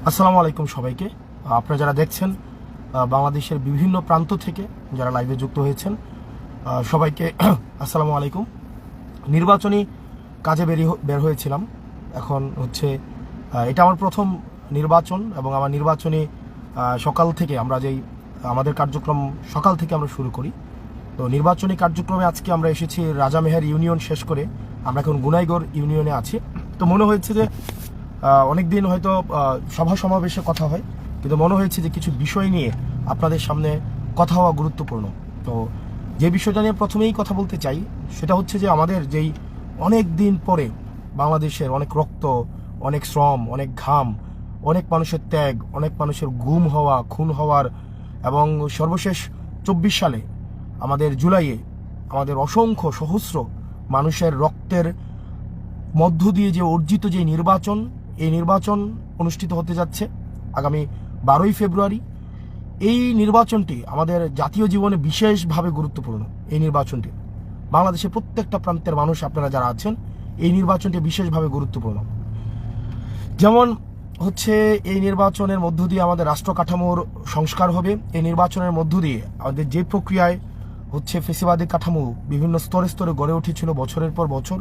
আসসালামু আলাইকুম সবাইকে। আপনারা যারা দেখছেন বাংলাদেশের বিভিন্ন প্রান্ত থেকে যারা লাইভে যুক্ত হয়েছেন সবাইকে আসসালামু আলাইকুম। নির্বাচনী কাজে বের হয়েছিলাম। এখন হচ্ছে এটা আমার প্রথম নির্বাচন এবং আমার নির্বাচনী সকাল থেকে আমরা আমাদের কার্যক্রম সকাল থেকে আমরা শুরু করি। তো নির্বাচনী কার্যক্রমে আজকে আমরা এসেছি রাজামেহের ইউনিয়ন শেষ করে আমরা এখন গুনাইগড় ইউনিয়নে আছি। তো মনে হয়েছে যে অনেকদিন হয়তো সভা সমাবেশে কথা হয়, কিন্তু মনে হয়েছে যে কিছু বিষয় নিয়ে আপনাদের সামনে কথা হওয়া গুরুত্বপূর্ণ। তো যে বিষয়টা নিয়ে প্রথমেই কথা বলতে চাই সেটা হচ্ছে যে আমাদের যেই অনেক দিন পরে বাংলাদেশের অনেক রক্ত, অনেক শ্রম, অনেক ঘাম, অনেক মানুষের ত্যাগ, অনেক মানুষের গুম হওয়া, খুন হওয়ার এবং সর্বশেষ 24 সালে আমাদের জুলাইয়ে আমাদের অসংখ্য সহস্র মানুষের রক্তের মধ্য দিয়ে যে অর্জিত যে নির্বাচন, এই নির্বাচন অনুষ্ঠিত হতে যাচ্ছে আগামী 12ই ফেব্রুয়ারি। এই নির্বাচনটি আমাদের জাতীয় জীবনে বিশেষভাবে গুরুত্বপূর্ণ। এই নির্বাচনটি বাংলাদেশের প্রত্যেকটা প্রান্তের মানুষ আপনারা যারা আছেন, এই নির্বাচনটি বিশেষভাবে গুরুত্বপূর্ণ। যেমন হচ্ছে এই নির্বাচনের মধ্য দিয়ে আমাদের রাষ্ট্র কাঠামোর সংস্কার হবে। এই নির্বাচনের মধ্য দিয়ে আমাদের যে প্রক্রিয়ায় হচ্ছে ফেসিবাদী কাঠামো বিভিন্ন স্তরে স্তরে গড়ে উঠেছিল বছরের পর বছর,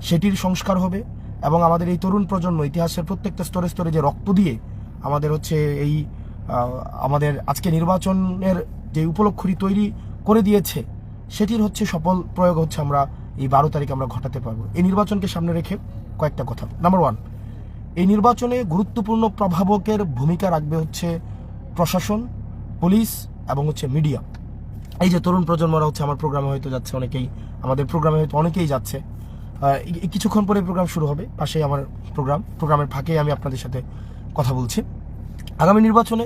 সেটির সংস্কার হবে এবং আমাদের এই তরুণ প্রজন্ম ইতিহাসের প্রত্যেকটা স্তরে স্তরে যে রক্ত দিয়ে আমাদের হচ্ছে এই আমাদের আজকে নির্বাচনের যে উপলক্ষটি তৈরি করে দিয়েছে, সেটির হচ্ছে সফল প্রয়োগ হচ্ছে আমরা এই 12 তারিখ আমরা ঘটাতে পারবো। এই নির্বাচনকে সামনে রেখে কয়েকটা কথা। নাম্বার 1, এই নির্বাচনে গুরুত্বপূর্ণ প্রভাবকের ভূমিকা রাখবে হচ্ছে প্রশাসন, পুলিশ এবং হচ্ছে মিডিয়া। এই যে তরুণ প্রজন্মরা হচ্ছে আমার প্রোগ্রামে হয়তো যাচ্ছে, অনেকেই আমাদের প্রোগ্রামে হয়তো অনেকেই যাচ্ছে। কিছুক্ষণ পরে প্রোগ্রাম শুরু হবে, পাশেই আমার প্রোগ্রামের ফাঁকে আমি আপনাদের সাথে কথা বলছি। আগামী নির্বাচনে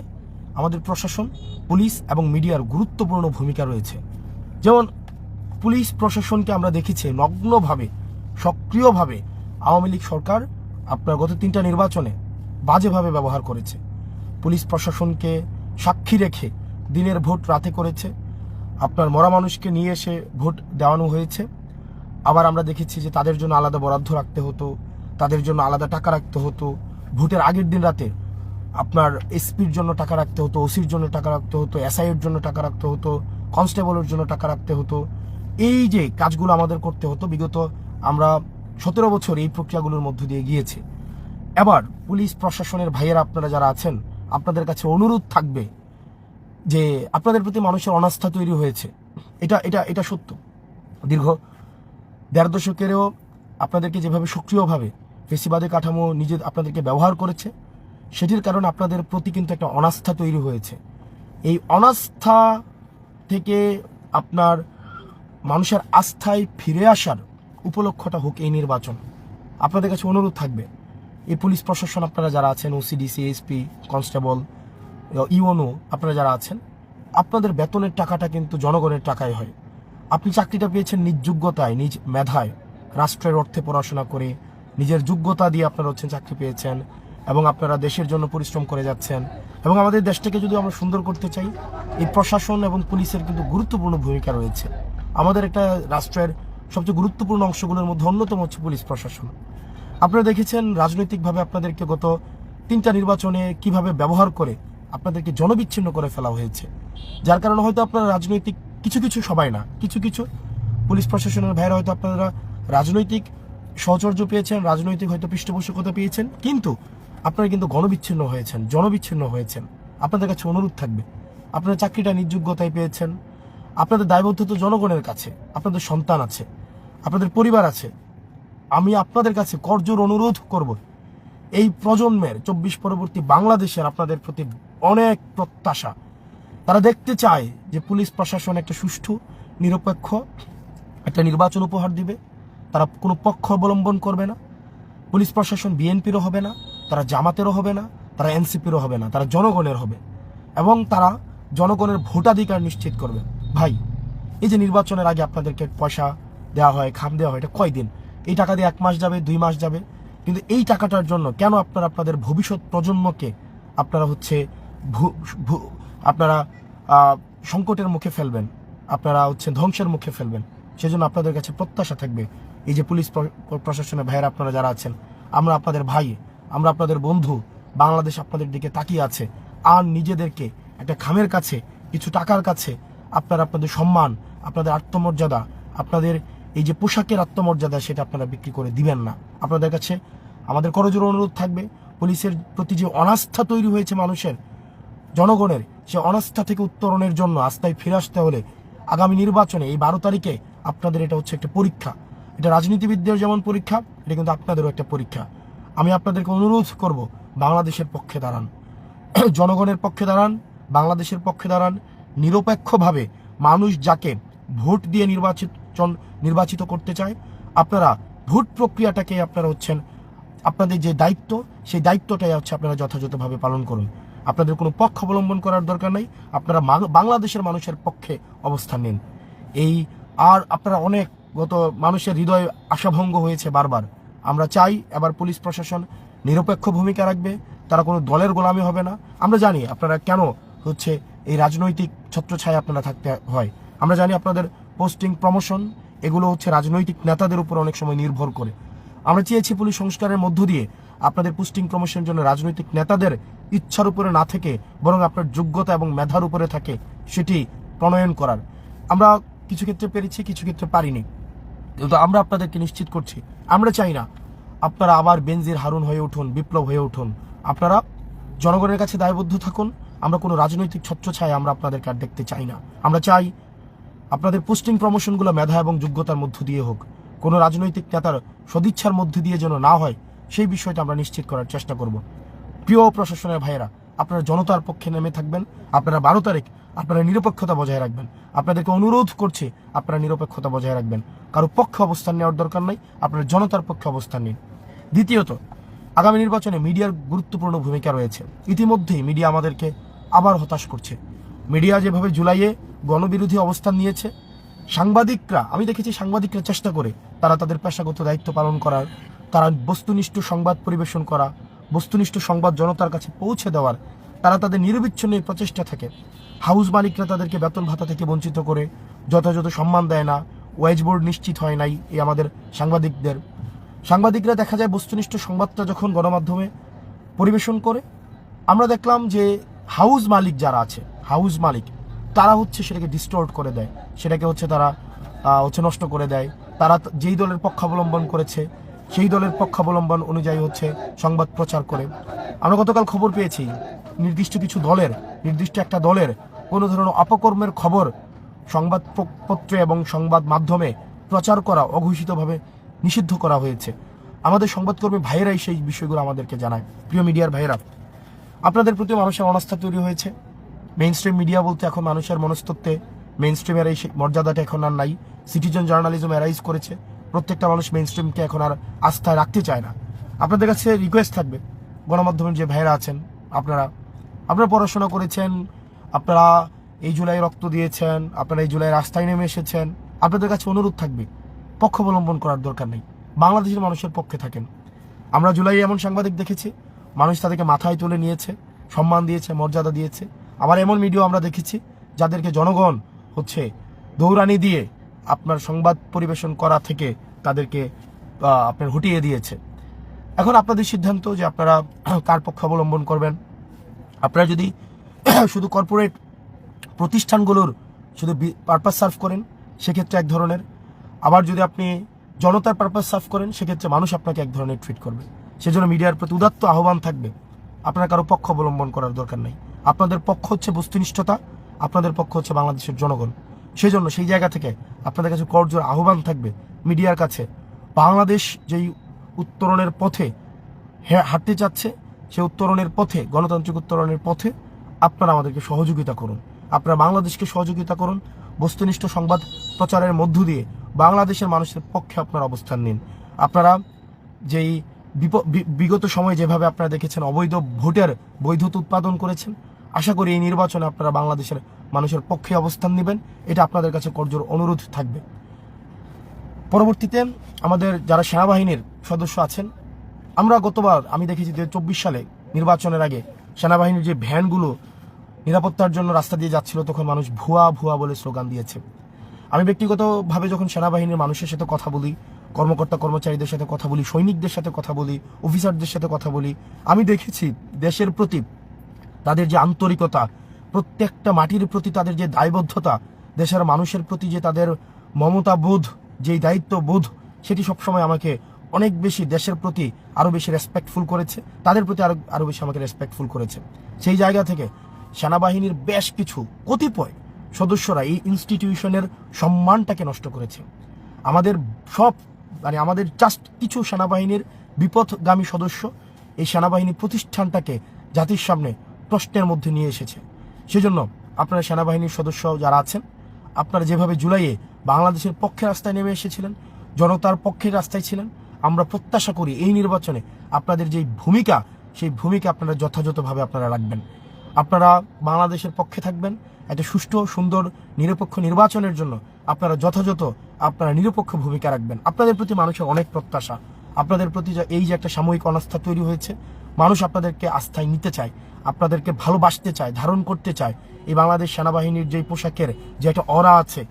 আমাদের প্রশাসন, পুলিশ এবং মিডিয়ার গুরুত্বপূর্ণ ভূমিকা রয়েছে। যেমন পুলিশ প্রশাসনকে আমরা দেখেছি নগ্নভাবে, সক্রিয়ভাবে আওয়ামী লীগ সরকার আপনার গত 3টা নির্বাচনে বাজেভাবে ব্যবহার করেছে। পুলিশ প্রশাসনকে সাক্ষী রেখে দিনের ভোট রাতে করেছে, আপনার মরা মানুষকে নিয়ে এসে ভোট দেওয়ানো হয়েছে। আবার আমরা দেখেছি যে তাদের জন্য আলাদা বরাদ্দ রাখতে হতো, তাদের জন্য আলাদা টাকা রাখতে হতো। ভোটের আগের দিন রাতে আপনার এসপির জন্য টাকা রাখতে হতো, ওসির জন্য টাকা রাখতে হতো, এসআইয়ের জন্য টাকা রাখতে হতো, কনস্টেবলের জন্য টাকা রাখতে হতো। এই যে কাজগুলো আমাদের করতে হতো, বিগত আমরা 17 বছর এই প্রক্রিয়াগুলোর মধ্য দিয়ে গিয়েছে। এবার পুলিশ প্রশাসনের ভাইয়েরা আপনারা যারা আছেন, আপনাদের কাছে অনুরোধ থাকবে যে আপনাদের প্রতি মানুষের অনাস্থা তৈরি হয়েছে। এটা এটা এটা সত্য। দীর্ঘ 1.5 দশকেরও আপনাদেরকে যেভাবে সক্রিয়ভাবে ফেসিবাদী কাঠামো আপনাদেরকে ব্যবহার করেছে, সেটির কারণে আপনাদের প্রতি কিন্তু একটা অনাস্থা তৈরি হয়েছে। এই অনাস্থা থেকে আপনার মানুষের আস্থায় ফিরে আসার উপলক্ষটা হোক এই নির্বাচন। আপনাদের কাছে অনুরোধ থাকবে, এই পুলিশ প্রশাসন আপনারা যারা আছেন, ওসিডিসি, এসপি, কনস্টেবল, ইউনো আপনারা যারা আছেন, আপনাদের বেতনের টাকাটা কিন্তু জনগণের টাকায় হয়। আপনি চাকরিটা পেয়েছেন নিজ যোগ্যতায়, নিজ মেধায়, রাষ্ট্রের অর্থে পড়াশোনা করে নিজের যোগ্যতা দিয়ে আপনারা হচ্ছেন চাকরি পেয়েছেন এবং আপনারা দেশের জন্য পরিশ্রম করে যাচ্ছেন। এবং আমাদের দেশটাকে যদি আমরা সুন্দর করতে চাই, এই প্রশাসন এবং পুলিশের কিন্তু গুরুত্বপূর্ণ ভূমিকা রয়েছে। আমাদের একটা রাষ্ট্রের সবচেয়ে গুরুত্বপূর্ণ অংশগুলোর মধ্যে অন্যতম হচ্ছে পুলিশ প্রশাসন। আপনারা দেখেছেন রাজনৈতিকভাবে আপনাদেরকে গত 3টা নির্বাচনে কিভাবে ব্যবহার করে আপনাদেরকে জনবিচ্ছিন্ন করে ফেলা হয়েছে, যার কারণে হয়তো আপনারা রাজনৈতিক কিছু সবাই না, কিছু পুলিশ প্রশাসনের ভাইরা হয়তো আপনারা রাজনৈতিক সহচর্য পেয়েছেন, রাজনৈতিক হয়তো পৃষ্ঠপোষকতা পেয়েছেন, কিন্তু আপনারা কিন্তু গণবিচ্ছিন্ন হয়েছেন, জনবিচ্ছিন্ন হয়েছেন। আপনাদের কাছে অনুরোধ থাকবে, আপনারা চাকরিটা নিজ যোগ্যতায় পেয়েছেন, আপনাদের দায়বদ্ধতা জনগণের কাছে, আপনাদের সন্তান আছে, আপনাদের পরিবার আছে। আমি আপনাদের কাছে করজোর অনুরোধ করব, এই প্রজন্মের 24 পরবর্তী বাংলাদেশের আপনাদের প্রতি অনেক প্রত্যাশা। তারা দেখতে চায় যে পুলিশ প্রশাসন একটা সুষ্ঠু, নিরপেক্ষ একটা নির্বাচন উপহার দিবে। তারা কোনো পক্ষ অবলম্বন করবে না। পুলিশ প্রশাসন বিএনপিরও হবে না, তারা জামাতেরও হবে না, তারা এনসিপিরও হবে না, তারা জনগণের হবে এবং তারা জনগণের ভোটাধিকার নিশ্চিত করবে। ভাই, এই যে নির্বাচনের আগে আপনাদেরকে পয়সা দেওয়া হয়, খাম দেওয়া হয়, এটা কয়দিন? এই টাকা দিয়ে 1 মাস যাবে, 2 মাস যাবে, কিন্তু এই টাকাটার জন্য কেন আপনারা আপনাদের ভবিষ্যৎ প্রজন্মকে আপনারা হচ্ছে আপনারা সংকটের মুখে ফেলবেন, আপনারা হচ্ছে ধ্বংসের মুখে ফেলবেন? সেজন্য আপনাদের কাছে প্রত্যাশা থাকবে, এই যে পুলিশ প্রশাসনের ভাইয়েরা আপনারা যারা আছেন, আমরা আপনাদের ভাই, আমরা আপনাদের বন্ধু, বাংলাদেশ আপনাদের দিকে তাকিয়ে আছে। আর নিজেদেরকে একটা খামের কাছে, কিছু টাকার কাছে আপনারা আপনাদের সম্মান, আপনাদের আত্মমর্যাদা, আপনাদের এই যে পোশাকের আত্মমর্যাদা, সেটা আপনারা বিক্রি করে দিবেন না। আপনাদের কাছে আমাদের করজোড়ে অনুরোধ থাকবে, পুলিশের প্রতি যে অনাস্থা তৈরি হয়েছে মানুষের, জনগণের, সে অনাস্থা থেকে উত্তরণের জন্য আস্থায় ফিরে আসতে হলে আগামী নির্বাচনে এই 12 তারিখে আপনাদের এটা হচ্ছে একটা পরীক্ষা। এটা রাজনীতিবিদদের যেমন পরীক্ষা, এটা কিন্তু আপনাদেরও একটা পরীক্ষা। আমি আপনাদেরকে অনুরোধ করব, বাংলাদেশের পক্ষে দাঁড়ান, জনগণের পক্ষে দাঁড়ান, বাংলাদেশের পক্ষে দাঁড়ান। নিরপেক্ষভাবে মানুষ যাকে ভোট দিয়ে নির্বাচিত করতে চায়, আপনারা ভোট প্রক্রিয়াটাকে আপনারা হচ্ছেন, আপনাদের যে দায়িত্ব, সেই দায়িত্বটাই হচ্ছে আপনারা যথাযথভাবে পালন করুন। আপনাদের কোনো পক্ষ অবলম্বন করার দরকার নেই। আপনারা বাংলাদেশের মানুষের পক্ষে অবস্থান নিন। আর আপনারা অনেক মানুষের হৃদয়ে আশাভঙ্গ হয়েছে বারবার। আমরা চাই এবার পুলিশ প্রশাসন নিরপেক্ষ ভূমিকা রাখবে, তারা কোনো দলের গোলামি হবে না। আমরা জানি আপনারা কেন হচ্ছে এই রাজনৈতিক ছত্রছায়া আপনারা থাকতে হয়। আমরা জানি আপনাদের পোস্টিং, প্রমোশন এগুলো হচ্ছে রাজনৈতিক নেতাদের উপর অনেক সময় নির্ভর করে। আমরা চেয়েছি পুলিশ সংস্কারের মধ্য দিয়ে আপনাদের পোস্টিং প্রমোশনের জন্য রাজনৈতিক নেতাদের ইচ্ছার উপরে না থেকে বরং আপনার যোগ্যতা এবং মেধার উপরে থাকে সেটি প্রণয়ন করার। আমরা কিছু ক্ষেত্রে পেরেছি, কিছু ক্ষেত্রে পারিনি, কিন্তু আমরা আপনাদেরকে নিশ্চিত করছি, আমরা চাই না আপনারা আবার বেনজির হারুন হয়ে উঠুন, বিপ্লব হয়ে উঠুন। আপনারা জনগণের কাছে দায়বদ্ধ থাকুন। আমরা কোনো রাজনৈতিক ছত্রছায়া আমরা আপনাদেরকে আর দেখতে চাই না। আমরা চাই আপনাদের পোস্টিং প্রমোশনগুলো মেধা এবং যোগ্যতার মধ্য দিয়ে হোক, কোনো রাজনৈতিক নেতার সদিচ্ছার মধ্যে দিয়ে যেন না হয়, সেই বিষয়টা আমরা নিশ্চিত করার চেষ্টা করব। প্রিয় প্রশাসনের ভাইয়েরা, আপনারা জনতার পক্ষে নেমে থাকবেন। আপনারা 12 তারিখ আপনারা নিরপেক্ষতা বজায় রাখবেন। আপনাদেরকে অনুরোধ করছি, আপনারা নিরপেক্ষতা বজায় রাখবেন। কারো পক্ষে অবস্থান নেওয়ার দরকার নাই, আপনারা জনতার পক্ষে অবস্থান নিন। দ্বিতীয়ত, আগামী নির্বাচনে মিডিয়ার গুরুত্বপূর্ণ ভূমিকা রয়েছে। ইতিমধ্যেই মিডিয়া আমাদেরকে আবার হতাশ করছে। মিডিয়া যেভাবে জুলাইয়ে গণবিরোধী অবস্থান নিয়েছে, সাংবাদিকরা, আমি দেখেছি সাংবাদিকরা চেষ্টা করে তারা তাদের পেশাগত দায়িত্ব পালন করার, তারা বস্তুনিষ্ঠ সংবাদ পরিবেশন করা, বস্তুনিষ্ঠ সংবাদ জনতার কাছে পৌঁছে দেওয়ার, তারা তাদের নিরবিচ্ছিন্ন প্রচেষ্টা থাকে। হাউস মালিকরা তাদেরকে বেতন ভাতা থেকে বঞ্চিত করে, যথাযথ সম্মান দেয় না, ওয়েজ বোর্ড নিশ্চিত হয় নাই এই আমাদের সাংবাদিকরা দেখা যায় বস্তুনিষ্ঠ সংবাদটা যখন গণমাধ্যমে পরিবেশন করে, আমরা দেখলাম যে হাউস মালিক যারা আছে, হাউস মালিক তারা হচ্ছে সেটাকে ডিস্টর্ট করে দেয়, সেটাকে হচ্ছে তারা নষ্ট করে দেয়। তারা যেই দলের পক্ষাবলম্বন করেছে সেই দলের পক্ষাবলম্বন অনুযায়ী হচ্ছে সংবাদ প্রচার করে। আমরা গতকাল খবর পেয়েছি নির্দিষ্ট একটা দলের কোনো ধরনের অপকর্মের খবর সংবাদপত্রে এবং সংবাদ মাধ্যমে প্রচার করা অঘোষিতভাবে নিষিদ্ধ করা হয়েছে। আমাদের সংবাদকর্মী ভাইয়েরাই সেই বিষয়গুলো আমাদেরকে জানায়। প্রিয় মিডিয়ার ভাইয়েরা, আপনাদের প্রতি মানুষের অনাস্থা তৈরি হয়েছে। মেইন স্ট্রিম মিডিয়া বলতে এখন মানুষের মনস্তত্ত্বে মেইন স্ট্রিমের এই মর্যাদাটা এখন আর নাই। সিটিজেন জার্নালিজম অ্যারাইজ করেছে, প্রত্যেকটা মানুষ মেইন স্ট্রিমকে এখন আর আস্থায় রাখতে চায় না। আপনাদের কাছে রিকোয়েস্ট থাকবে, গণমাধ্যমের যে ভাইয়েরা আছেন, আপনারা পড়াশোনা করেছেন, আপনারা এই জুলাই রক্ত দিয়েছেন, আপনারা এই জুলাই রাস্তায় নেমে এসেছেন, আপনাদের কাছে অনুরোধ থাকবে, পক্ষ অবলম্বন করার দরকার নেই, বাংলাদেশের মানুষের পক্ষে থাকেন। আমরা জুলাই এমন সাংবাদিক দেখেছি, মানুষ তাদেরকে মাথায় তুলে নিয়েছে, সম্মান দিয়েছে, মর্যাদা দিয়েছে। আবার এমন ভিডিও আমরা দেখেছি যাদেরকে জনগণ হচ্ছে দৌড়ানি দিয়ে আপনার সংবাদ পরিবেশন করা থেকে তাদেরকে আপনার হটিয়ে দিয়েছে। এখন আপনাদের সিদ্ধান্ত যে আপনারা কার পক্ষ অবলম্বন করবেন। আপনারা যদি শুধু কর্পোরেট প্রতিষ্ঠানগুলোর শুধু পারপাস সার্ভ করেন, সেক্ষেত্রে এক ধরনের, আবার যদি আপনি জনতার পারপাস সার্ভ করেন, সেক্ষেত্রে মানুষ আপনাকে এক ধরনের ট্রিট করবে। সেজন্য মিডিয়ার প্রতি উদাত্ত আহ্বান থাকবে, আপনার কারো পক্ষ অবলম্বন করার দরকার নেই। আপনাদের পক্ষ হচ্ছে বস্তুনিষ্ঠতা, আপনাদের পক্ষ হচ্ছে বাংলাদেশের জনগণ। সেজন্য সেই জায়গা থেকে আপনাদের কাছে করজোর আহ্বান থাকবে মিডিয়ার কাছে, বাংলাদেশ যেই উত্তরণের পথে হাঁটতে চাচ্ছে, সেই উত্তরণের পথে, গণতান্ত্রিক উত্তরণের পথে আপনারা আমাদেরকে সহযোগিতা করুন, আপনারা বাংলাদেশকে সহযোগিতা করুন। বস্তুনিষ্ঠ সংবাদ প্রচারের মধ্য দিয়ে বাংলাদেশের মানুষের পক্ষে আপনারা অবস্থান নিন। আপনারা যেই বিগত সময়ে যেভাবে আপনারা দেখেছেন অবৈধ ভোটের বৈধতা উৎপাদন করেছেন, আশা করি এই নির্বাচনে আপনারা বাংলাদেশের মানুষের পক্ষে অবস্থান নেবেন, এটা আপনাদের কাছে করজোর অনুরোধ থাকবে। পরবর্তীতে আমাদের যারা সেনাবাহিনীর সদস্য আছেন, আমরা গতবার আমি দেখেছি 2024 সালে নির্বাচনের আগে সেনাবাহিনীর যে ভ্যানগুলো নিরাপত্তার জন্য রাস্তা দিয়ে যাচ্ছিল, তখন মানুষ ভুয়া ভুয়া বলে স্লোগান দিয়েছে। আমি ব্যক্তিগতভাবে যখন সেনাবাহিনীর মানুষের সাথে কথা বলি, কর্মকর্তা কর্মচারীদের সাথে কথা বলি, সৈনিকদের সাথে কথা বলি, অফিসারদের সাথে কথা বলি, আমি দেখেছি দেশের প্রতি তাদের যে আন্তরিকতা, প্রত্যেকটা মাটির প্রতি তাদের যে দায়বদ্ধতা, দেশের মানুষের প্রতি যে তাদের মমতা বোধ, যেই দায়িত্ব বোধ, সেটি সবসময় আমাকে অনেক বেশি দেশের প্রতি আরও বেশি রেসপেক্টফুল করেছে, তাদের প্রতি আরও বেশি আমাকে রেসপেক্টফুল করেছে। সেই জায়গা থেকে সেনাবাহিনীর বেশ কিছু কতিপয় সদস্যরা এই ইনস্টিটিউশনের সম্মানটাকে নষ্ট করেছে। আমাদের সব আমাদের জাস্ট কিছু সেনাবাহিনীর বিপথগামী সদস্য এই সেনাবাহিনী প্রতিষ্ঠানটাকে জাতির সামনে প্রশ্নের মধ্যে নিয়ে এসেছে। সেজন্য আপনারা সেনাবাহিনীর সদস্য যারা আছেন, আপনারা যেভাবে জুলাইয়ে বাংলাদেশের পক্ষে রাস্তায় নেমে এসেছিলেন, জনতার পক্ষে রাস্তায় ছিলেন, আমরা প্রত্যাশা করি এই নির্বাচনে আপনাদের যেই ভূমিকা, সেই ভূমিকা আপনারা যথাযথভাবে আপনারা রাখবেন। আপনারা বাংলাদেশের পক্ষে থাকবেন। একটা সুষ্ঠু সুন্দর নিরপেক্ষ নির্বাচনের জন্য আপনারা যথাযথ আপনারা নিরপেক্ষ ভূমিকা রাখবেন। আপনাদের প্রতি মানুষের অনেক প্রত্যাশা, আপনাদের প্রতি এই যে একটা সাময়িক অনাস্থা তৈরি হয়েছে, মানুষ আপনাদেরকে আস্থায় নিতে চায়, আপনাদেরকে ভালোবাসতে চায়, ধারণ করতে চায়। এই বাংলাদেশ সেনাবাহিনীর যে পোশাকের যে একটা অরা আছে,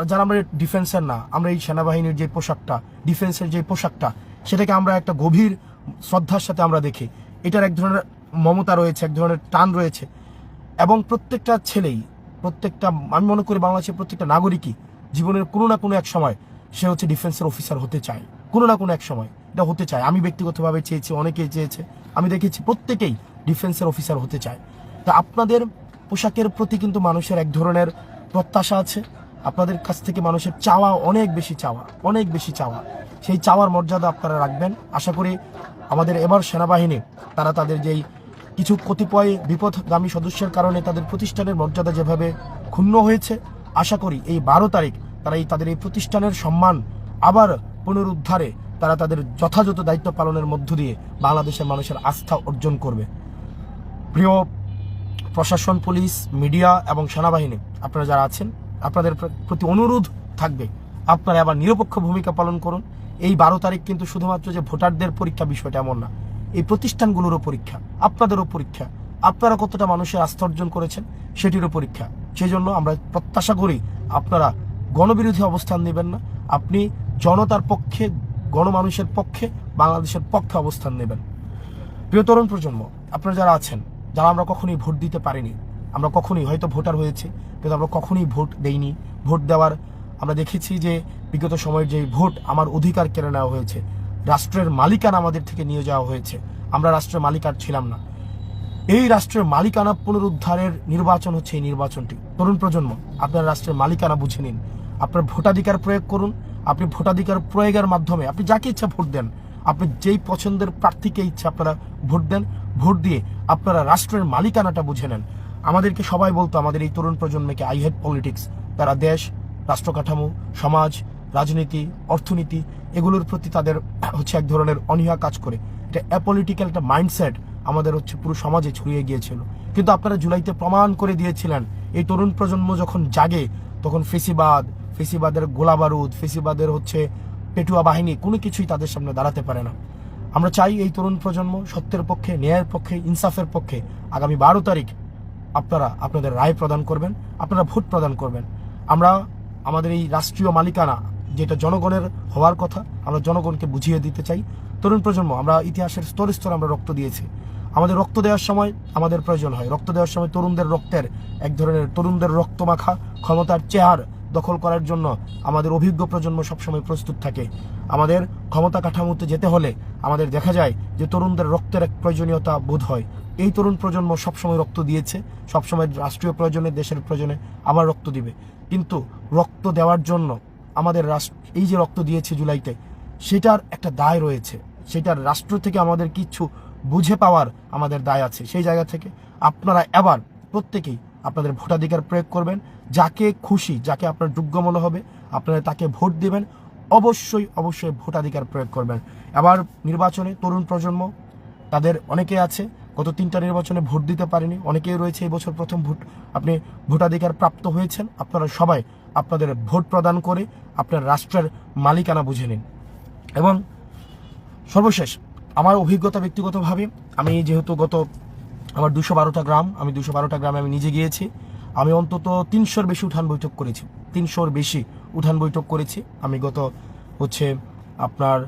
যারা আমরা ডিফেন্সের না, আমরা এই সেনাবাহিনীর যে পোশাকটা, ডিফেন্সের যে পোশাকটা, সেটাকে আমরা একটা গভীর শ্রদ্ধার সাথে আমরা দেখি। এটার এক ধরনের মমতা রয়েছে, এক ধরনের টান রয়েছে, এবং প্রত্যেকটা ছেলেই, প্রত্যেকটা, আমি মনে করি বাংলাদেশের প্রত্যেকটা নাগরিকই জীবনের কোনো না কোনো এক সময় সে হচ্ছে ডিফেন্সের অফিসার হতে চায়, কোনো না কোনো এক সময় এটা হতে চায়। আমি ব্যক্তিগতভাবে চেয়েছি, অনেকেই চেয়েছে, আমি দেখেছি প্রত্যেকেই ডিফেন্সের অফিসার হতে চায়। তা আপনাদের পোশাকের প্রতি কিন্তু মানুষের এক ধরনের প্রত্যাশা আছে, আপনাদের কাছ থেকে মানুষের চাওয়া অনেক বেশি চাওয়া, অনেক বেশি চাওয়া। সেই চাওয়ার মর্যাদা আপনারা রাখবেন। আশা করি আমাদের এবার সেনাবাহিনী তারা তাদের যেই কিছু কতিপয় বিপথগামী সদস্যের কারণে তাদের প্রতিষ্ঠানের মর্যাদা যেভাবে ক্ষুণ্ণ হয়েছে, আশা করি এই 12 তারিখ তারা তাদের এই প্রতিষ্ঠানের সম্মান আবার পুনরুদ্ধারে তারা তাদের যথাযথ দায়িত্ব পালনের মধ্য দিয়ে বাংলাদেশের মানুষের আস্থা অর্জন করবে। প্রিয় প্রশাসন, পুলিশ, মিডিয়া এবং সেনাবাহিনী, আপনারা যারা আছেন, আপনাদের প্রতি অনুরোধ থাকবে আপনারা আবার নিরপেক্ষ ভূমিকা পালন করুন। এই 12 তারিখ কিন্তু শুধুমাত্র যে ভোটারদের পরীক্ষা, বিষয়টা এমন না, এই প্রতিষ্ঠানগুলোরও পরীক্ষা, আপনাদেরও পরীক্ষা, আপনারা কতটা মানুষের আস্থা অর্জন করেছেন সেটিরও পরীক্ষা। সেই জন্য আমরা প্রত্যাশা করি আপনারা গণবিরোধী অবস্থান নেবেন না, আপনি জনতার পক্ষে, গণমানুষের পক্ষে, বাংলাদেশের পক্ষে অবস্থান নেবেন। প্রিয় তরুণ প্রজন্ম, আপনারা যারা আছেন, যারা আমরা কখনোই ভোট দিতে পারিনি, আমরা কখনোই হয়তো ভোটার হয়েছে কিন্তু আমরা কখনোই ভোট দেইনি, ভোট দেওয়ার আমরা দেখেছি যে বিগত সময়ের যে ভোট আমার অধিকার কেড়ে নেওয়া হয়েছে, রাষ্ট্রের মালিকানা আমাদের থেকে নিয়ে যাওয়া হয়েছে, আমরা রাষ্ট্রের মালিকানা ছিলাম না। এই রাষ্ট্রের মালিকানা পুনরুদ্ধারের নির্বাচন হচ্ছে এই নির্বাচনটি। তরুণ প্রজন্ম, আপনার রাষ্ট্রের মালিকানা বুঝে নিন, আপনার ভোটাধিকার প্রয়োগ করুন। আপনি ভোটাধিকার প্রয়োগের মাধ্যমে আপনি যাকে ইচ্ছা ভোট দেন, আপনি যেই পছন্দের প্রার্থীকে ইচ্ছা আপনারা ভোট দেন, ভোট দিয়ে আপনারা রাষ্ট্রের মালিকানাটা বুঝে নেন। আমাদেরকে সবাই বলতো, আমাদের এই তরুণ প্রজন্মকে, আই হেট পলিটিক্স। তারা দেশ, রাষ্ট্র কাঠামো, সমাজ, রাজনীতি, অর্থনীতি এগুলোর প্রতি তাদের হচ্ছে এক ধরনের অনীহা কাজ করে। এটা অ্যাপলিটিক্যাল একটা মাইন্ডসেট আমাদের হচ্ছে পুরো সমাজে ছড়িয়ে গিয়েছিল। কিন্তু আপনারা জুলাইতে প্রমাণ করে দিয়েছিলেন, এই তরুণ প্রজন্ম যখন জাগে তখন ফেসিবাদের গোলাবারুদ, ফেসিবাদের হচ্ছে পেটুয়া বাহিনী কোনো কিছুই তাদের সামনে দাঁড়াতে পারে না। আমরা চাই এই তরুণ প্রজন্ম সত্যের পক্ষে, ন্যায়ের পক্ষে, ইনসাফের পক্ষে আগামী 12 তারিখ আপনারা আপনাদের রায় প্রদান করবেন, আপনারা ভোট প্রদান করবেন। আমরা আমাদের এই রাষ্ট্রীয় মালিকানা যেটা জনগণের হওয়ার কথা, আমরা জনগণকে বুঝিয়ে দিতে চাই। তরুণ প্রজন্ম, আমরা ইতিহাসের স্তরে স্তরে আমরা রক্ত দিয়েছি। আমাদের রক্ত দেওয়ার সময় আমাদের প্রয়োজন হয়, রক্ত দেওয়ার সময় তরুণদের রক্তের এক ধরনের, তরুণদের রক্তমাখা ক্ষমতার চেয়ার দখল করার জন্য আমাদের অভিজ্ঞ প্রজন্ম সবসময় প্রস্তুত থাকে। আমাদের ক্ষমতা কাঠামোতে যেতে হলে আমাদের দেখা যায় যে তরুণদের রক্তের এক প্রয়োজনীয়তা বোধ হয়। এই তরুণ প্রজন্ম সবসময় রক্ত দিয়েছে, সবসময় রাষ্ট্রীয় প্রয়োজনে, দেশের প্রয়োজনে আবার রক্ত দিবে। কিন্তু রক্ত দেওয়ার জন্য আমাদের এই যে রক্ত দিয়েছে জুলাইতে, সেটার একটা দায় রয়েছে, সেটার রাষ্ট্র থেকে আমাদের কিছু বুঝে পাওয়ার আমাদের দায় আছে। সেই জায়গা থেকে আপনারা এবার প্রত্যেকেই আপনাদের ভোটাধিকার প্রয়োগ করবেন। যাকে খুশি, যাকে আপনার যোগ্য মনে হবে আপনারা তাকে ভোট দিবেন। অবশ্যই অবশ্যই ভোটাধিকার প্রয়োগ করবেন। এবার নির্বাচনে তরুণ প্রজন্ম তাদের অনেকে আছে গত 3টা নির্বাচনে ভোট দিতে পারেনি, অনেকেই রয়েছে এই বছর প্রথম আপনি ভোটাধিকার প্রাপ্ত হয়েছেন। আপনারা সবাই আপনাদের ভোট প্রদান করে আপনার রাষ্ট্রের মালিকানা বুঝে নিন। এবং সর্বশেষ আমার অভিজ্ঞতা ব্যক্তিগতভাবে, আমি যেহেতু আমার 212টা গ্রাম, আমি 212টা গ্রামে আমি নিজে গিয়েছি। আমি অন্তত 300-র বেশি উঠান বৈঠক করেছি, 300-র বেশি উঠান বৈঠক করেছি। আমি গত আপনার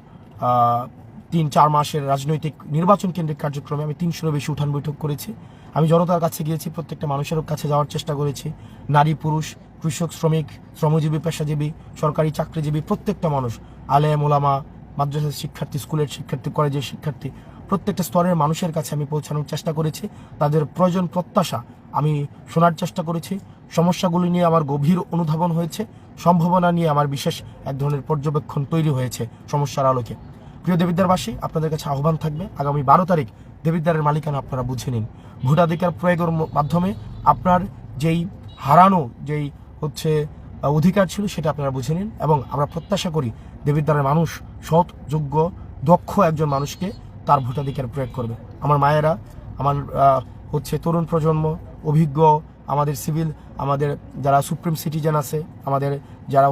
3-4 মাসের রাজনৈতিক নির্বাচন কেন্দ্রিক কার্যক্রমে আমি 300-এরও বেশি উঠান বৈঠক করেছি। আমি জনতার কাছে গিয়েছি, প্রত্যেকটা মানুষের কাছে যাওয়ার চেষ্টা করেছি। নারী, পুরুষ, কৃষক, শ্রমিক, শ্রমজীবী, পেশাজীবী, সরকারি চাকরিজীবী, প্রত্যেকটা মানুষ, আলেম, ওলামা, মাদ্রাসার শিক্ষার্থী, স্কুলের শিক্ষার্থী, কলেজের শিক্ষার্থী, প্রত্যেকটা স্তরের মানুষের কাছে আমি পৌঁছানোর চেষ্টা করেছি। তাদের প্রয়োজন, প্রত্যাশা আমি শোনার চেষ্টা করেছি। সমস্যাগুলি নিয়ে আমার গভীর অনুধাবন হয়েছে, সম্ভাবনা নিয়ে আমার বিশেষ এক ধরনের পর্যবেক্ষণ তৈরি হয়েছে সমস্যার আলোকে। প্রিয় দেবিদ্বারবাসী, আপনাদের কাছে আহ্বান থাকবে, আগামী 12 তারিখ দেবিদ্বারের মালিকানা আপনারা বুঝে নিন। ভোটাধিকার প্রয়োগের মাধ্যমে আপনার যেই হারানো যেই অধিকার ছিল সেটা আপনারা বুঝে নিন, এবং আমরা প্রত্যাশা করি দেবিদ্বারের মানুষ সৎ, যোগ্য, দক্ষ একজন মানুষকে তার ভোটাধিকার প্রয়োগ করবে। আমার মায়েরা, আমার তরুণ প্রজন্ম, অভিজ্ঞ, আমাদের সিভিল, আমাদের যারা সুপ্রিম সিটিজেন আছে, আমাদের যারা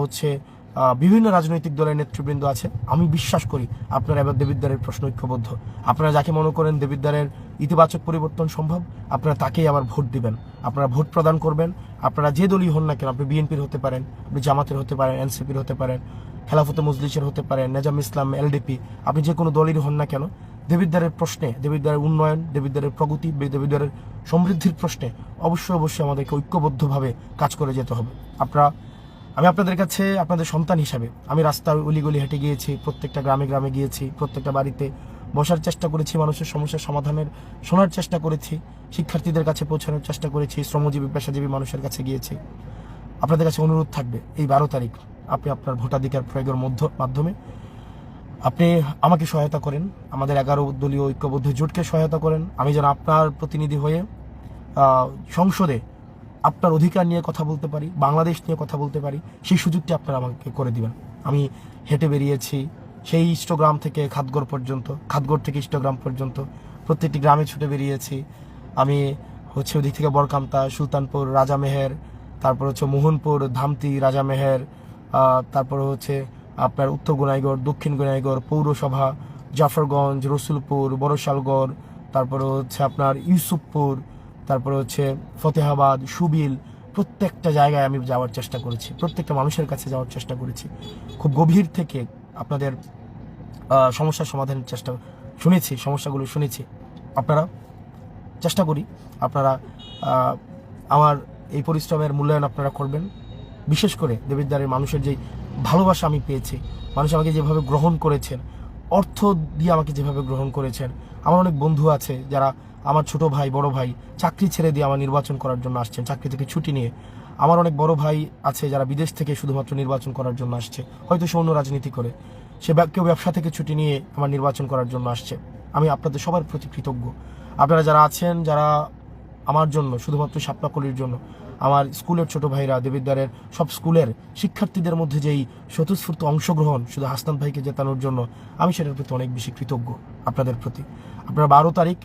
বিভিন্ন রাজনৈতিক দলের নেতৃবৃন্দ আছে, আমি বিশ্বাস করি আপনারা এবার দেবিদ্বারের প্রশ্ন ঐক্যবদ্ধ। আপনারা যাকে মনে করেন দেবিদ্বারের ইতিবাচক পরিবর্তন সম্ভব, আপনারা তাকেই আবার ভোট দিবেন, আপনারা ভোট প্রদান করবেন। আপনারা যে দলই হন না কেন, আপনি বিএনপির হতে পারেন, আপনি জামাতের হতে পারেন, এনসিপির হতে পারেন, খেলাফতে মজলিসের হতে পারেন, নেজাম ইসলাম, এলডিপি, আপনি যে কোনো দলেরই হন না কেন, দেবিদ্বারের প্রশ্নে, দেবিদ্বারের উন্নয়ন, দেবিদ্বারের প্রগতি, দেবিদ্বারের সমৃদ্ধির প্রশ্নে অবশ্যই আমাদেরকে ঐক্যবদ্ধভাবে কাজ করে যেতে হবে। আমি আপনাদের কাছে আপনাদের সন্তান হিসাবে আমি রাস্তার অলিগলি হেঁটে গিয়েছি, প্রত্যেকটা গ্রামে গ্রামে গিয়েছি, প্রত্যেকটা বাড়িতে বসার চেষ্টা করেছি, মানুষের সমস্যার সমাধানের শোনার চেষ্টা করেছি, শিক্ষার্থীদের কাছে পৌঁছানোর চেষ্টা করেছি, শ্রমজীবী, পেশাজীবী মানুষের কাছে গিয়েছি। আপনাদের কাছে অনুরোধ থাকবে, এই 12 তারিখ আপনি আপনার ভোটাধিকার প্রয়োগের মাধ্যমে আপনি আমাকে সহায়তা করেন, আমাদের 11 দলীয় ঐক্যবদ্ধ জোটকে সহায়তা করেন। আমি যেন আপনার প্রতিনিধি হয়ে সংসদে আপনার অধিকার নিয়ে কথা বলতে পারি, বাংলাদেশ নিয়ে কথা বলতে পারি, সেই সুযোগটি আপনারা আমাকে করে দিবেন। আমি হেঁটে বেরিয়েছি সেই ইষ্টগ্রাম থেকে খাদগড় পর্যন্ত, খাদগড় থেকে ইষ্টগ্রাম পর্যন্ত, প্রত্যেকটি গ্রামে ছুটে বেরিয়েছি। আমি ওদিক থেকে বরকামতা, সুলতানপুর, রাজামেহের, তারপর মোহনপুর, ধামতি, রাজামেহের, তারপর আপনার উত্তর গোনাইগড়, দক্ষিণ গোনাইগড়, পৌরসভা, জাফরগঞ্জ, রসুলপুর, বড়শালগড়, তারপর আপনার ইউসুফপুর, তারপর ফতেহাবাদ, সুবিল, প্রত্যেকটা জায়গায় আমি যাওয়ার চেষ্টা করেছি, প্রত্যেকটা মানুষের কাছে যাওয়ার চেষ্টা করেছি। খুব গভীর থেকে আপনাদের সমস্যার সমাধানের চেষ্টা শুনেছি, সমস্যাগুলো শুনেছি। আপনারা চেষ্টা করি আপনারা আমার এই পরিশ্রমের মূল্যায়ন আপনারা করবেন। বিশেষ করে দেবিদ্বারের মানুষের যেই ভালোবাসা আমি পেয়েছি, মানুষ আমাকে যেভাবে গ্রহণ করেছেন, অর্থ দিয়ে আমাকে যেভাবে গ্রহণ করেছেন। আমার অনেক বন্ধু আছে যারা আমার ছোট ভাই, বড় ভাই, চাকরি ছেড়ে দিয়ে আমার নির্বাচন করার জন্য আসছেন, চাকরি থেকে ছুটি নিয়ে। আমার অনেক বড় ভাই আছে যারা বিদেশ থেকে শুধুমাত্র নির্বাচন করার জন্য আসছে, হয়তো সে অন্য রাজনীতি করে, কেউ ব্যবসা থেকে ছুটি নিয়ে আমার নির্বাচন করার জন্য আসছে। আমি আপনাদের সবার প্রতি কৃতজ্ঞ। আপনারা যারা আছেন, যারা আমার জন্য, শুধুমাত্র শাপলাকলির জন্য, আমার স্কুলের ছোট ভাইরা, দেবিদ্বারের সব স্কুলের শিক্ষার্থীদের মধ্যে যেই স্বতঃস্ফূর্ত অংশগ্রহণ শুধু হাসনাত ভাইকে জেতানোর জন্য, আমি সেটার প্রতি অনেক বেশি কৃতজ্ঞ আপনাদের প্রতি। আপনারা 12 তারিখ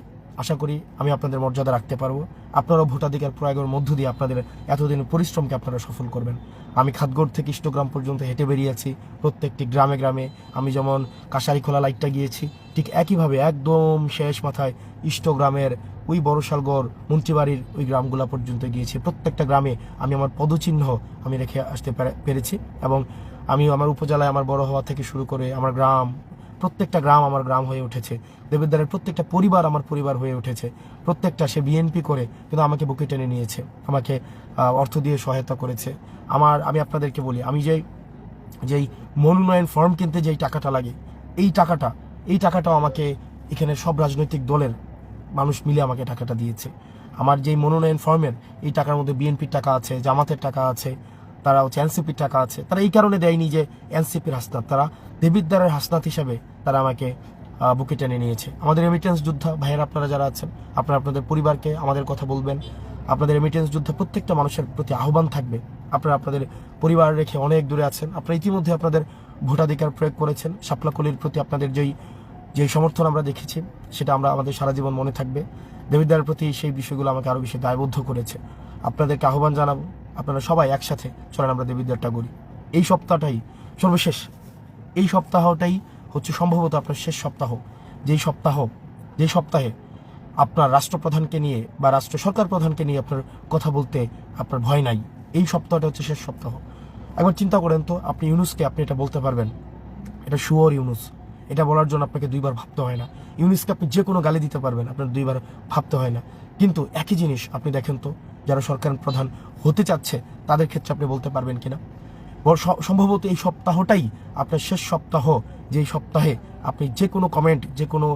আশা করি আমি আপনাদের মর্যাদা রাখতে পারবো। আপনারাও ভোটাধিকার প্রয়োগের মধ্য দিয়ে আপনাদের এতদিনের পরিশ্রমকে আপনারা সফল করবেন। আমি খাদগড় থেকে ইষ্টগ্রাম পর্যন্ত হেঁটে বেরিয়েছি, প্রত্যেকটি গ্রামে গ্রামে। আমি যেমন কাশারিখোলা লাইটটা গিয়েছি, ঠিক একইভাবে একদম শেষ মাথায় ইষ্টগ্রামের ওই বড়শালগড়, মন্ত্রীবাড়ির ওই গ্রামগুলা পর্যন্ত গিয়েছি। প্রত্যেকটা গ্রামে আমি আমার পদচিহ্ন আমি রেখে আসতে পেরেছি, এবং আমি আমার উপজেলায় আমার বড় হওয়া থেকে শুরু করে আমার গ্রাম, প্রত্যেকটা গ্রাম আমার গ্রাম হয়ে উঠেছে। দেবিদ্বারের প্রত্যেকটা পরিবার আমার পরিবার হয়ে উঠেছে। প্রত্যেকটা, সে বিএনপি করে কিন্তু আমাকে বুকে টেনে নিয়েছে, আমাকে অর্থ দিয়ে সহায়তা করেছে। আমি আপনাদেরকে বলি, আমি যেই মনোনয়ন ফর্ম কিনতে যেই টাকাটা লাগে, এই টাকাটাও আমাকে এখানে সব রাজনৈতিক দলের মানুষ মিলে আমাকে টাকাটা দিয়েছে। আমার যেই মনোনয়ন ফর্মের এই টাকার মধ্যে বিএনপির টাকা আছে, জামাতের টাকা আছে, তারা এনসিপির টাকা আছে। তারা এই কারণে দেয়নি যে এনসিপির হাসনাত, তারা দেবিদ্বারের হাসনাত হিসাবে তারা আমাকে বুকে টেনে নিয়েছে। আমাদের রেমিটেন্স যোদ্ধা ভাইয়েরা আপনারা যারা আছেন, আপনারা আপনাদের পরিবারকে আমাদের কথা বলবেন। আপনাদের রেমিটেন্স যোদ্ধা প্রত্যেকটা মানুষের প্রতি আহ্বান থাকবে, আপনারা আপনাদের পরিবার রেখে অনেক দূরে আছেন, আপনারা ইতিমধ্যে আপনাদের ভোটাধিকার প্রয়োগ করেছেন। শাপলাকলির প্রতি আপনাদের যেই সমর্থন আমরা দেখেছি, সেটা আমাদের সারা জীবন মনে থাকবে। দেবিদ্বারের প্রতি সেই বিষয়গুলো আমাকে আরও বেশি দায়বদ্ধ করেছে। আপনাদেরকে আহ্বান জানাবো, আপনারা সবাই একসাথে চলেন আমরা দেবিদ্বারটা করি। এই সপ্তাহটাই সর্বশেষ, এই সপ্তাহটাই সম্ভবত আপনার শেষ সপ্তাহ, যেই সপ্তাহে আপনার রাষ্ট্রপ্রধানকে নিয়ে বা রাষ্ট্র সরকার প্রধানকে নিয়ে আপনার কথা বলতে আপনার ভয় নাই। এই সপ্তাহটা শেষ সপ্তাহ। একবার চিন্তা করেন তো, আপনি ইউনুসকে আপনি এটা বলতে পারবেন এটা শুয়োর ইউনুস। এটা বলার জন্য আপনাকে দুইবার ভাবতে হয় না। ইউনুসকে আপনি যে কোনো গালি দিতে পারবেন, আপনার দুইবার ভাবতে হয় না। কিন্তু একই জিনিস আপনি দেখেন তো, যারা সরকার প্রধান হতে চাচ্ছে তাদের ক্ষেত্রে আপনি বলতে পারবেন কিনা? সম্ভবত এই সপ্তাহটাই আপনার শেষ সপ্তাহ, যেই সপ্তাহে আপনি যে কোনো কমেন্ট, যে কোনো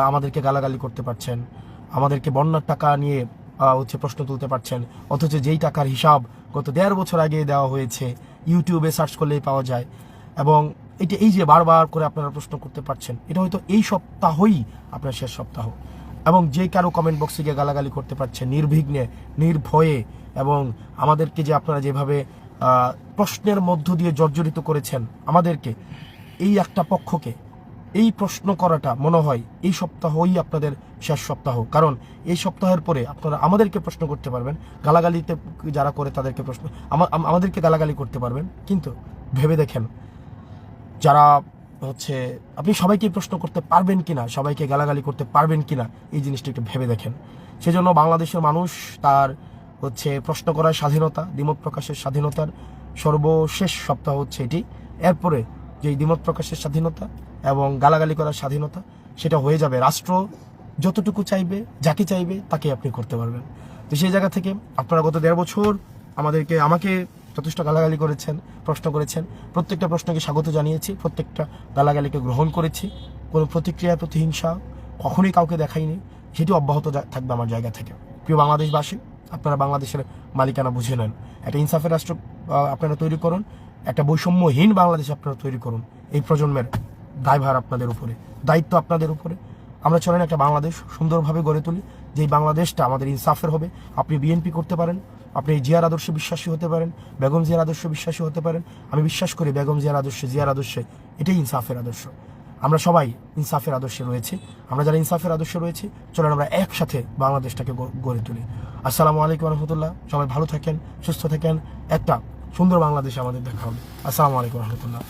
আমাদেরকে গালাগালি করতে পারছেন, আমাদেরকে বন্যার টাকা নিয়ে প্রশ্ন তুলতে পারছেন, অথচ যেই টাকার হিসাব গত 1.5 বছর আগে দেওয়া হয়েছে, ইউটিউবে সার্চ করলেই পাওয়া যায়। এবং এই যে বারবার করে আপনারা প্রশ্ন করতে পারছেন, এটা হয়তো এই সপ্তাহই আপনার শেষ সপ্তাহ। এবং যে কারো কমেন্ট বক্সে গিয়ে গালাগালি করতে পারছেন নির্বিঘ্নে, নির্ভয়ে, এবং আমাদেরকে যে আপনারা যেভাবে প্রশ্নের মধ্য দিয়ে জর্জরিত করেছেন আমাদেরকে, এই একটা পক্ষকে এই প্রশ্ন করাটা মনে হয় এই সপ্তাহই আপনাদের শেষ সপ্তাহ। কারণ এই সপ্তাহের পরে আপনারা আমাদেরকে প্রশ্ন করতে পারবেন, গালাগালিতে যারা করে তাদেরকে প্রশ্ন, আমাদেরকে গালাগালি করতে পারবেন। কিন্তু ভেবে দেখেন, যারা আপনি সবাইকে প্রশ্ন করতে পারবেন কিনা, সবাইকে গালাগালি করতে পারবেন কিনা, এই জিনিসটা একটু ভেবে দেখেন। সেজন্য বাংলাদেশের মানুষ তার প্রশ্ন করার স্বাধীনতা, দ্বিমত প্রকাশের স্বাধীনতার সর্বশেষ সপ্তাহ এটি। এরপরে যে দ্বিমত প্রকাশের স্বাধীনতা এবং গালাগালি করার স্বাধীনতা, সেটা হয়ে যাবে। রাষ্ট্র যতটুকু চাইবে, যাকে চাইবে তাকে আপনি করতে পারবেন। তো সেই জায়গা থেকে আপনারা গত 1.5 বছর আমাকে যথেষ্ট গালাগালি করেছেন, প্রশ্ন করেছেন। প্রত্যেকটা প্রশ্নকে স্বাগত জানিয়েছি, প্রত্যেকটা গালাগালিকে গ্রহণ করেছি। কোনো প্রতিক্রিয়া, প্রতিহিংসা কখনোই কাউকে দেখাইনি। সেটি অব্যাহত থাকবে আমার জায়গা থেকে। প্রিয় বাংলাদেশবাসী, আপনারা বাংলাদেশের মালিকানা বুঝে নেন। একটা ইনসাফের রাষ্ট্র আপনারা তৈরি করুন, একটা বৈষম্যহীন বাংলাদেশ আপনারা তৈরি করুন। এই প্রজন্মের দায়ভার আপনাদের উপরে, দায়িত্ব আপনাদের উপরে। আমরা চলেন একটা বাংলাদেশ সুন্দরভাবে গড়ে তুলি, যেই বাংলাদেশটা আমাদের ইনসাফের হবে। আপনি বিএনপি করতে পারেন, আপনি জিয়ার আদর্শে বিশ্বাসী হতে পারেন, বেগম জিয়ার আদর্শে বিশ্বাসী হতে পারেন। আমি বিশ্বাস করি বেগম জিয়ার আদর্শে এটাই ইনসাফের আদর্শ। আমরা সবাই ইনসাফের আদর্শে রয়েছি। আমরা যারা ইনসাফের আদর্শে রয়েছি, চলেন আমরা একসাথে বাংলাদেশটাকে গড়ে তুলি। আসসালামু আলাইকুম রহমতুল্লাহ। সবাই ভালো থাকেন, সুস্থ থাকেন। একটা সুন্দর বাংলাদেশে আমাদের দেখা হবে। আসসালামু আলাইকুম রহমতুল্লাহ।